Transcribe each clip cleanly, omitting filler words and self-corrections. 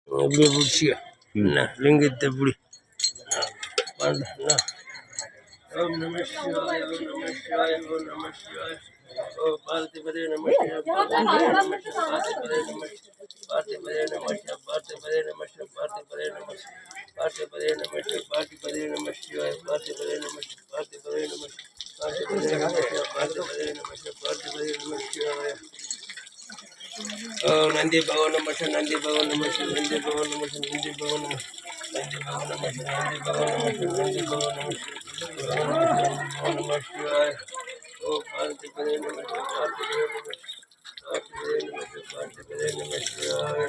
அப்படியே பிடிச்சிக்க என்ன லிங்கத்தை பிடி வேண்டாம். ஓம் நம சிவாய ஓம் நம சிவாய ஓம் நம சிவாய ஓ பார்த்திபதே நம சிவாய பார்த்திபதே நம பார்த்திபதே நம பார்த்திபதே நம பார்த்திபதே நம பார்த்திபதே நம பார்த்திபதே நம சிவாய பார்த்திபதே நம பார்த்திபதே நம பார்த்திபதே நம பார்த்திபதே நம பார்த்திபதே நம சிவாய ஓ நந்தி பகவான் நம நந்தி பகவான் நம நந்தி பகவான் நம நந்தி பகவான் நம நந்தி பகவான் நம நந்தி பகவான் நம நந்தி பகவான் நம நம சிவாய ஓ பார்த்திபதே நம பார்த்திபதே நம பார்த்திபதே நம பார்த்திபதே நம சிவாய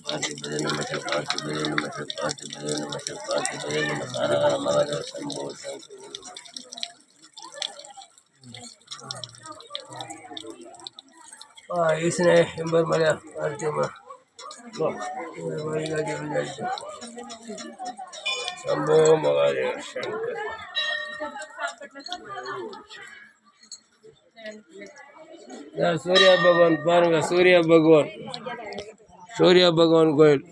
பார்த்திபதே நம பார்த்திபதே நம பார்த்திபதே நம பார்த்திபதே நம ஹர ஹர மகாதேவ சம்போ ஈசனே எம்பர் மலையா பார்த்தியம்மா சம்போ மகாதேவ சங்கர் சூர்யா பகவான் பாருங்க சூர்யா பகவான் கோயில்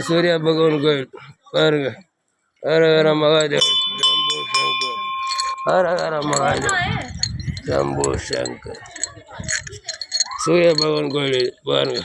சூர்யா பகவான் கோயில் பாருங்க ஹர ஹர மகாதேவ சம்போ சங்கர் ஹர ஹர மகாதேவ சம்போ சங்கர் சூர்யா பகவான் கோயில் பாருங்க